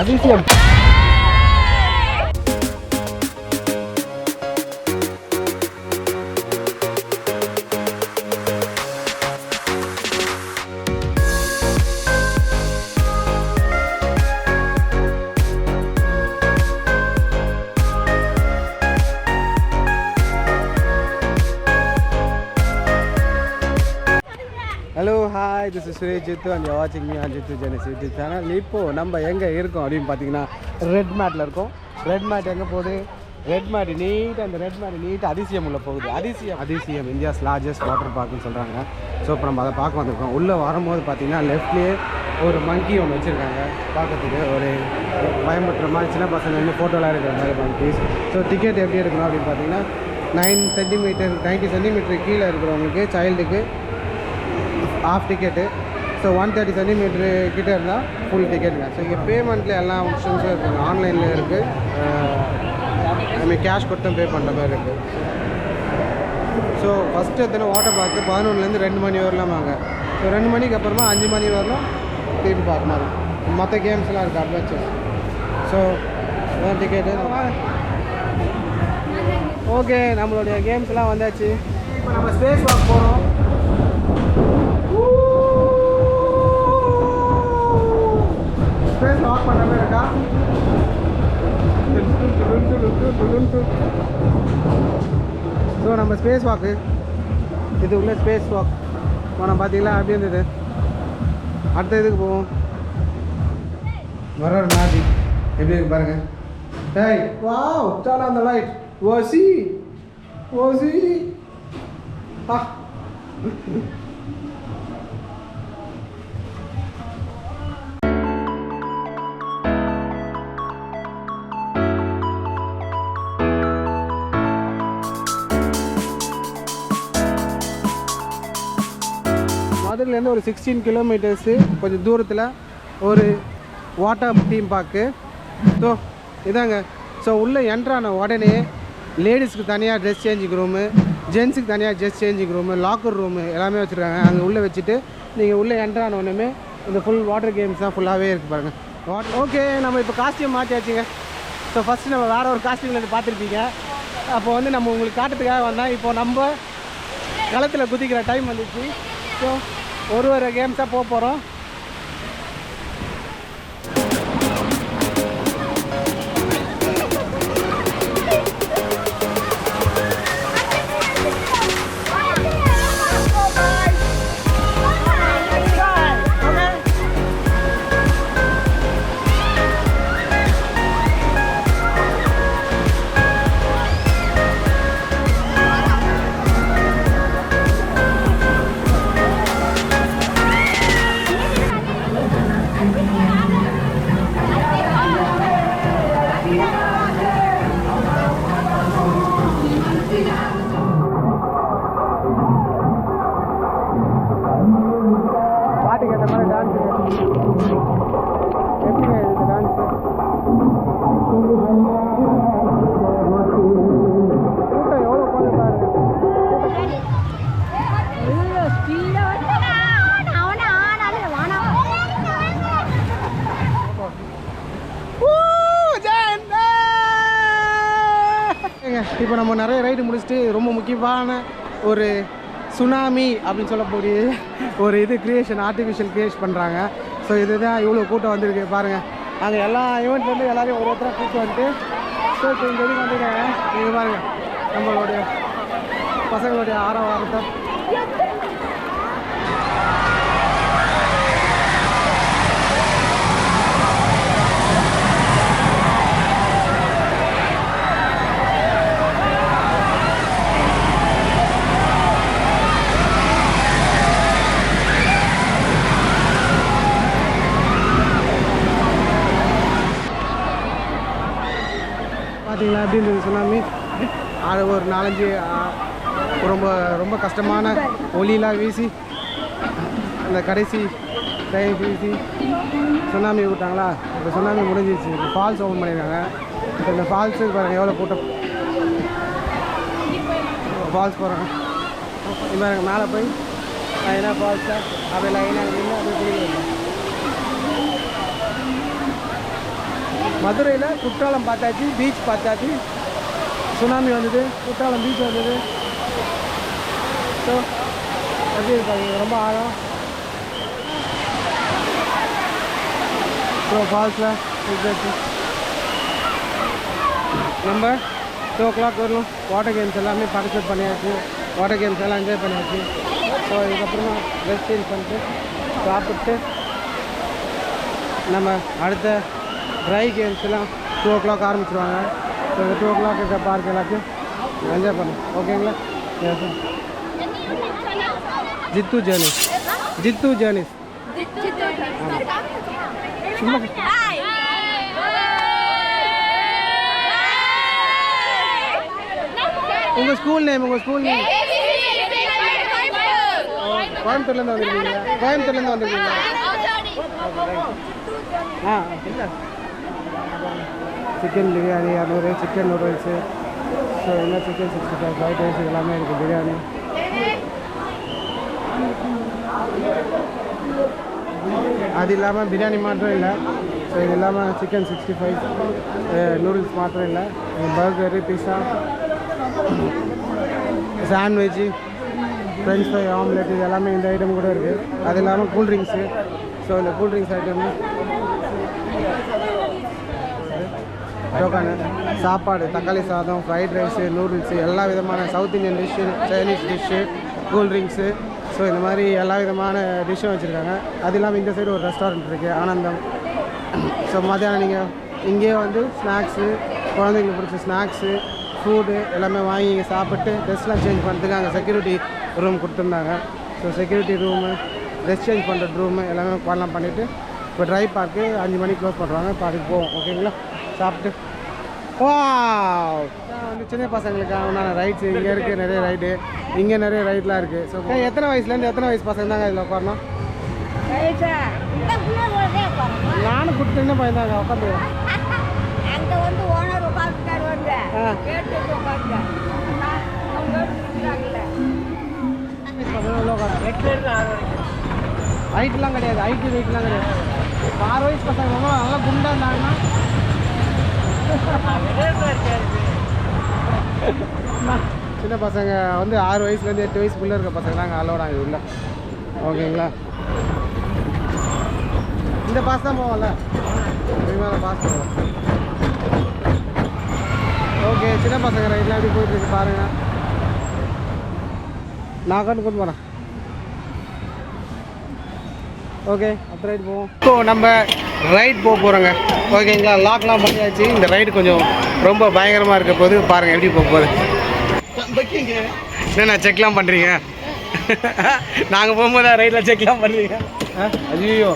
அதிசயம். Hello hi, this is Suresh Jithu and you வாட்சிங் me on Jithu Jenis YouTube channel. இப்போது நம்ம எங்கே இருக்கோம் அப்படின்னு பார்த்தீங்கன்னா ரெட் மேட்டில் இருக்கோம். ரெட் மேட் எங்கே போகுது? ரெட் மேட் நீட்டாக, அந்த ரெட் மேட் நீட்டாக அதிசயம் உள்ளே போகுது. அதிசயம் இந்தியாஸ் லார்ஜஸ்ட் வாட்டர் பார்க்குன்னு சொல்கிறாங்க. ஸோ இப்போ நம்ம அதை பார்க்க வந்திருக்கோம். உள்ளே வரும்போது பார்த்தீங்கன்னா லெஃப்ட்லேயே ஒரு மங்கி ஒன்று வச்சுருக்காங்க. பார்க்கறதுக்கு ஒரு பயன்படுத்துகிற மாதிரி சின்ன பசங்க வந்து ஃபோட்டோலாம் இருக்கிற மாதிரி மங்கீஸ். ஸோ டிக்கெட் எப்படி எடுக்கணும் அப்படின்னு பார்த்தீங்கன்னா 90 சென்டிமீட்டர் கீழே இருக்கிறவங்களுக்கு சைல்டுக்கு ஹாஃப் டிக்கெட்டு. ஸோ 130 சென்டிமீட்ரு கிட்டே இருந்தால் ஃபுல் டிக்கெட்டுங்க. ஸோ இங்கே பேமெண்ட்டில் எல்லா ஆப்ஷன்ஸும் இருக்குங்க. ஆன்லைனில் இருக்குது, நம்ம கேஷ் கொடுத்தும் பே பண்ணுற மாதிரி இருக்குது. ஸோ ஃபஸ்ட்டு எத்தனை வாட்டர் பார்க்கு 11லேருந்து 2 மணி வரலாம் வாங்க. ஸோ 2 மணிக்கு அப்புறமா 5 மணி வரலாம் திரும்பி பார்க்க மாதிரி. மற்ற கேம்ஸ்லாம் இருக்குது, அட்வென்ச்சர்ஸ். So ticket okay. நம்மளுடைய கேம்ஸ்லாம் வந்தாச்சு. இப்போ நம்ம ஸ்பேஸ் வாக் போகிறோம். ஸ்பேஸ் வாக் பண்ணுற மாதிரி இருக்கா? ஸோ நம்ம ஸ்பேஸ் வாக்கு, இது உள்ள ஸ்பேஸ் வாக் போனோம். பார்த்தீங்களா அப்படி இருந்தது. அடுத்த இதுக்கு போவோம். வர மேஜிக் எப்படி இருக்கு பாருங்க. டேய் wow, turn on the light. ஓசி ஆ மதுரையிலேருந்து ஒரு 16 கிலோமீட்டர்ஸு கொஞ்சம் தூரத்தில் ஒரு வாட்டர் தீம் பார்க்கு. ஸோ இதாங்க. ஸோ உள்ளே என்ட்ரான உடனே லேடிஸ்க்கு தனியாக ட்ரெஸ் சேஞ்சிங் ரூமு, ஜென்ஸுக்கு தனியாக dress changing room, locker room எல்லாமே வச்சுருக்காங்க. அங்கே உள்ளே வச்சுட்டு நீங்கள் உள்ளே என்ட்ரான உடனே இந்த ஃபுல் வாட்டர் கேம்ஸ் தான் ஃபுல்லாகவே இருக்குது பாருங்கள். ஓகே, நம்ம இப்போ காஸ்டியூம் மாற்றியாச்சுங்க. ஸோ ஃபஸ்ட்டு நம்ம வேறு ஒரு காஸ்டியூமில் பார்த்துருப்பீங்க. அப்போ வந்து நம்ம உங்களுக்கு காட்டுறதுக்காக வந்தால் இப்போ நம்ம களத்தில் குதிக்கிற டைம் வந்துச்சு. ஸோ ஒரு கேம்ஸாக போக போகிறோம். பாட்டுக்கு ஏற்ற மாதிரி டான்ஸு எப்படிங்க இருக்குது டான்ஸு? கூட்டம் எவ்வளோ போது பாருங்க. இப்போ நம்ம நிறைய ரைடு முடிச்சுட்டு ரொம்ப முக்கியமான ஒரு சுனாமி அப்படின்னு சொல்லக்கூடிய ஒரு இது கிரியேஷன், ஆர்டிஃபிஷியல் கிரியேஷன் பண்ணுறாங்க. ஸோ இதுதான் இவ்வளோ கூட்டம் வந்திருக்கு பாருங்கள். அங்கே எல்லா ஈவெண்ட்லேருந்து எல்லாரையும் ஒருத்தராக கூப்பிட்டு வந்துட்டு ஸோ இப்போ இந்த இதுக்கு வந்துருக்காங்க. நீங்கள் பாருங்கள் நம்மளுடைய பசங்களுடைய ஆரவாரத்தை. பார்த்தீங்களா எப்படி இருந்தது சுனாமி? அது ஒரு 4-5 ரொம்ப ரொம்ப கஷ்டமான ஒலியெலாம் வீசி அந்த கடைசி டைம் வீசி சுனாமி விட்டாங்களா. இப்போ சுனாமி முடிஞ்சிச்சு. இப்போ ஃபால்ஸ் ஓப்பன் பண்ணியிருக்காங்க. இப்போ இந்த ஃபால்ஸுக்கு பாருங்கள் எவ்வளோ கூட்டம். ஃபால்ஸ் போகிறாங்க. இப்போ எனக்கு மேலே போய் லைனாக ஃபால்ஸாக அப்படியே லைனாக நின்று அப்படியே குடிக்கலாம். மதுரையில் குற்றாலம் பார்த்தாச்சு, பீச் பார்த்தாச்சு, சுனாமி வந்தது, குற்றாலம் பீச் வந்தது. ஸோ எப்படி இருக்காங்க, ரொம்ப ஆழம். ஸோ ஃபால்ஸில் நம்ம 2 o'clock வரணும். வாட்டர் கேம்ஸ் எல்லாமே பார்ட்டிசிபேட் பண்ணியாச்சு, வாட்டர் கேம்ஸ் எல்லாம் என்ஜாய் பண்ணியாச்சு. ஸோ இதுக்கப்புறமா ரெஸ்ட் சேஞ்ச் பண்ணிட்டு சாப்பிட்டு நம்ம அடுத்த ட்ரை கேம்ஸ் எல்லாம் 2 o'clock ஆரம்பிச்சிருவாங்க. ஸோ இந்த 2 o'clock இருக்க பார்க் எல்லாத்தையும் என்ஜாய் பண்ணணும். ஓகேங்களா? Jithu journeys, Jithu journeys. சும்மா உங்கள் ஸ்கூல் நேம், உங்கள் ஸ்கூல் நேம். கோயம்புத்தூர்லேருந்து வந்துருக்கீங்க, கோயம்புத்தூர்லேருந்து வந்துருக்கீங்க. இல்லை chicken biryani 200, chicken noodles, so இன்னும் சிக்கன் 65, ஃப்ரைட் ரைஸ் எல்லாமே இருக்குது, பிரியாணி. அது இல்லாமல் பிரியாணி மாத்திரம் இல்லை. ஸோ இது இல்லாமல் சிக்கன் 65 நூடுல்ஸ் மாத்திரம் இல்லை, burger, pizza, sandwich, French fry, omelette, இது எல்லாமே இந்த ஐட்டம் கூட இருக்குது. அது இல்லாமல் கூல்ட்ரிங்க்ஸு. ஸோ இந்த கூல்ட்ரிங்க்ஸ் ஐட்டம் டோக்கானு, சாப்பாடு, தக்காளி சாதம், ஃப்ரைட் ரைஸு, நூடுல்ஸு, எல்லா விதமான south Indian dish, Chinese dish, cool drinks. So இந்த மாதிரி எல்லா விதமான டிஷ்ஷும் வச்சுருக்காங்க. அது இல்லாமல் இந்த சைடு ஒரு ரெஸ்டாரண்ட் இருக்குது, ஆனந்தம். ஸோ மத்தியானம் நீங்கள் இங்கேயே வந்து ஸ்நாக்ஸு, குழந்தைங்களுக்கு பிடிச்ச ஸ்நாக்ஸு, ஃபுட்டு எல்லாமே வாங்கி இங்கே சாப்பிட்டு ட்ரெஸ்லாம் சேஞ்ச் பண்ணுறதுக்கு அங்கே செக்யூரிட்டி ரூம் கொடுத்துருந்தாங்க. So security room, dress change பண்ணுற ரூமு எல்லாமே பண்ணலாம் பண்ணிவிட்டு இப்போ ட்ரை பார்க்கு 5 மணிக்கு க்ளோஸ் பண்ணுறாங்க. இப்போ அதுக்கு போவோம். ஓகேங்களா? சாப்பிட்டு வந்து சின்ன பசங்களுக்கான ரைட்ஸு இங்கே இருக்குது, நிறைய ரைடு, இங்கே நிறைய ரைட்லாம் இருக்குது. ஸோ எத்தனை வயசுலேருந்து எத்தனை வயசு பசங்க தாங்க இதில் உட்காரணும்? நானும் குட்டின்னு பையன்தாங்க உட்காந்து. ஹைட்லாம் கிடையாது, ஹைட்டு வெயிட்லாம் கிடையாது. 6 வயசு பசங்க நல்லா குண்டாக இருந்தாங்கன்னா சின்ன பசங்க வந்து 6 வயசுலேருந்து 8 வயசுக்குள்ளே இருக்க பசங்க தாங்க அலோடாங்க உள்ள. ஓகேங்களா? இந்த பாஸ் தான் போவோம்ல, மேலே பாஸ் போவோம். ஓகே, சின்ன பசங்க ரைட்லாம் எப்படி போயிட்டுருக்கு பாருங்கள். நான் கொண்டு போகிறேன். ஓகே, அப்போ ரைட் போவோம். இப்போ நம்ம ரைட் போக போகிறோங்க. ஓகேங்களா? லாக்லாம் பண்ணியாச்சு. இந்த ரைடு கொஞ்சம் ரொம்ப பயங்கரமாக இருக்க போது பாருங்கள் எப்படி போக போகுது. என்னண்ணா செக்லாம் பண்ணுறீங்க? நாங்கள் போகும்போது ரைட்டில் செக்லாம் பண்ணுறீங்க. ஐயோ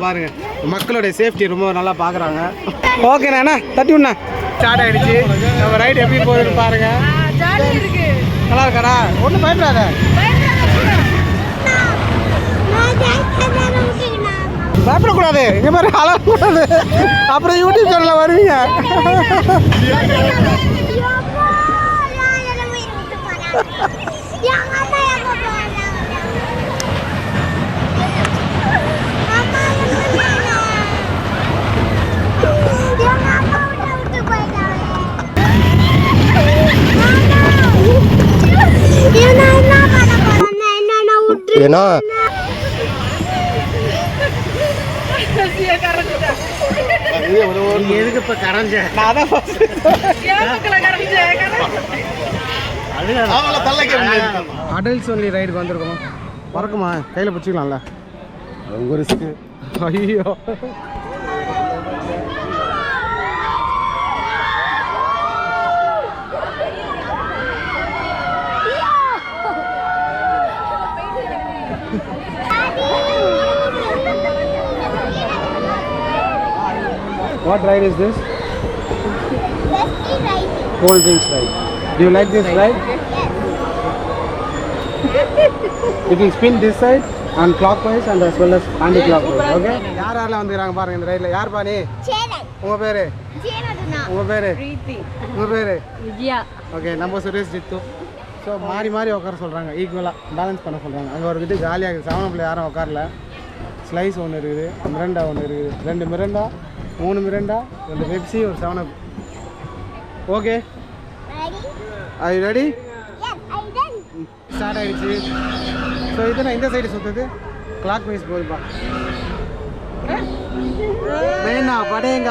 பாருங்க, மக்களுடைய சேஃப்டி ரொம்ப நல்லா பார்க்குறாங்க. ஓகேண்ணா, தட்டி விண்ணா ஸ்டார்ட் ஆகிடுச்சு. நம்ம ரைடு எப்படி போகுதுன்னு பாருங்க. நல்லா இருக்காரா? ஒன்றும் பயப்படாத, பயப்படக்கூடாது. இங்கே மாதிரி அழகக்கூடாது, அப்புறம் யூடியூப் சேனலில் வருவீங்க. ஏன்னா எதுக்கு இப்ப கரைஞ்ச? அடல்ட்ஸ் ஒன்லி ரைடுக்கு வந்திருக்கோம். பறக்குமா? கையில் பிடிச்சிக்கலாம்ல, உங்க ரிஸ்க்கு. ஐயோ What ride is this? Cold drinks ride. Do you like this ride? It will spin this side and clockwise and as well as anti-clockwise. Okay? யார் யாரெல்லாம் வந்துக்கிறாங்க பாருங்க இந்த ரைட்ல. யார் பானி? சேரன். உங்க பேரு? ஜெயநாதனா. உங்க பேரு? பிரீத்தி. உங்க பேரு? விஜயா. ஓகே, நம்ம சுரேஷ் ஜித்து. ஸோ மாறி மாறி உட்கார சொல்கிறாங்க, ஈக்குவலாக பேலன்ஸ் பண்ண சொல்கிறாங்க. அங்கே ஒரு இது காலியாக இருக்குது, 7 யாரும் உட்காரல. ஸ்லைஸ் ஒன்று இருக்குது, மிரண்டா ஒன்று இருக்குது, 2 மிரண்டா, 3 மிரண்டா, 2 பெப்சி, ஒரு 7up. ஓகே, ஐ ரெடி? ஸ்டார்ட் ஆகிடுச்சு. ஸோ இது நான் இந்த சைடு சுற்றுது கிளாக் வைஸ் போகுதுப்பா. வேணா படேங்க.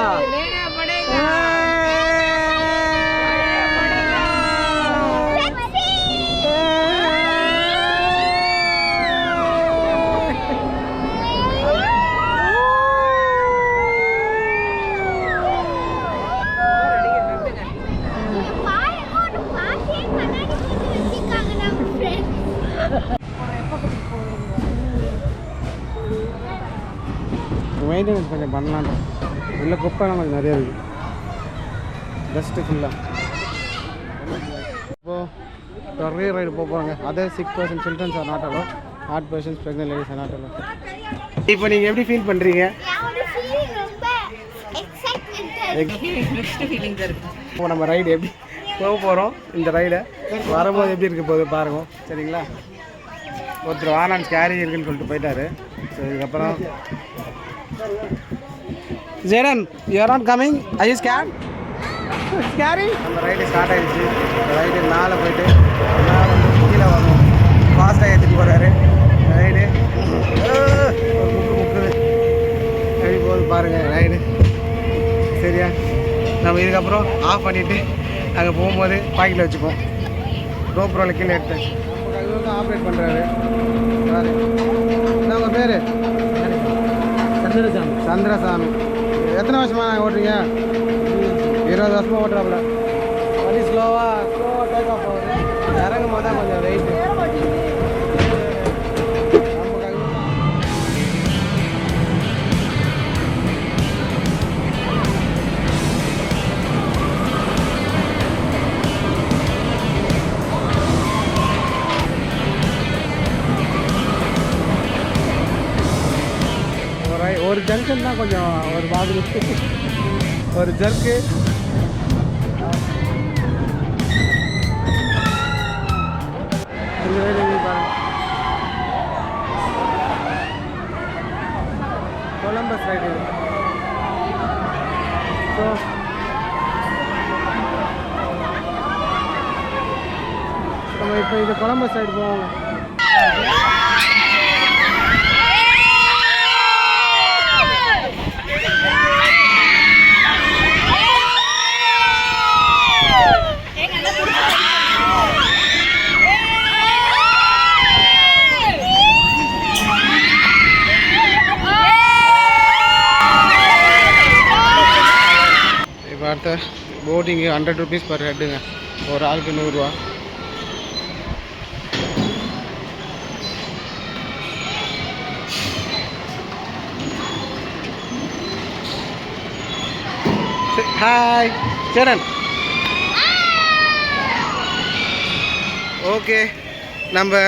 மெயின்டெனன்ஸ் கொஞ்சம் பண்ணலான்னு உள்ள குப்பைலாம் கொஞ்சம் நிறையா இருக்குது, டஸ்ட்டு ஃபுல்லாக. இப்போது நிறைய ரைடு போகிறாங்க. அதே 6% childrens are not allow, 8% pregnant ladies are not allow. இப்போ நீங்கள் எப்படி ஃபீல் பண்ணுறீங்க? இப்போ நம்ம ரைடு எப்படி போக போகிறோம், இந்த ரைடை வரும்போது எப்படி இருக்க போகுது பாருங்க, சரிங்களா? ஒருத்தர் வானான் ஸ்கேரி இருக்குன்னு சொல்லிட்டு போயிட்டாரு. ஸோ இதுக்கப்புறம் ஜெரன், you are not coming, I you scare scary. நம்ம ரைடு ஸ்டார்ட் ஆகிடுச்சு. ரைடு மேலே போயிட்டு மேலே வந்து கீழே வரணும், ஃபாஸ்ட்டாக ஏற்றிட்டு போகிறாரு ரைடு. முக்குது எப்படி போகுது பாருங்கள் ரைடு, சரியா? நம்ம இதுக்கப்புறம் ஆஃப் பண்ணிவிட்டு அங்கே போகும்போது பாக்கெட்டில் வச்சுப்போம். ரோப்ரோவில் கீழே எடுத்து இவங்க ஆப்ரேட் பண்ணுறாரு. என்ன உங்கள் பேர்? சந்திரசாமி. சந்திரசாமி. எத்தனை வருஷமாக நாங்கள் ஓட்டுறீங்க? 20 வருஷமாக ஓட்டுறாப்புல. வண்டி ஸ்லோவாக டேக் ஆஃப் ஆகுது. இறங்கும் போது தான் கொஞ்சம் வெயிட்டு. ஒரு ஜங்ஷன் தான் கொஞ்சம் ஒரு மாதிரி, ஒரு ஜர்க்கு. Columbus ride. ஸோ நம்ம இப்போ இது கொலம்பஸ் சைடு போவாங்க. அடுத்த போட்டிங்கு 100 rupees பர் ஹெட்டுங்க, ஒரு ஆளுக்கு 100 ரூபா. ஹாய் சரண். ஓகே, நம்ம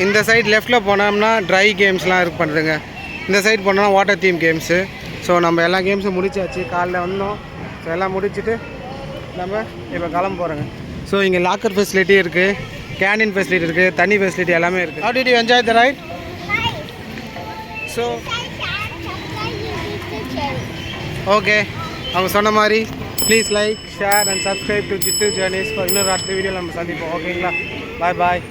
இந்த சைடு லெஃப்டில் போனோம்னா ட்ரை கேம்ஸ்லாம் இருக்கு பண்ணுறதுங்க. இந்த சைடு போனோம்னா வாட்டர் தீம் கேம்ஸு. ஸோ நம்ம எல்லா கேம்ஸும் முடிச்சாச்சு. காலைல வந்தோம், ஸோ எல்லாம் முடிச்சுட்டு நம்ம இப்போ கிளம்ப போகிறோங்க. ஸோ இங்கே லாக்கர் ஃபெசிலிட்டி இருக்குது, கேண்டீன் ஃபெசிலிட்டி இருக்குது, தண்ணி ஃபெசிலிட்டி எல்லாமே இருக்குது. How did you enjoy the ride? So okay, அவங்க சொன்ன மாதிரி please like, share and subscribe to Jithu journeys. இன்னொரு அடுத்த வீடியோவில் நம்ம சந்திப்போம். ஓகேங்களா? பாய் பாய்.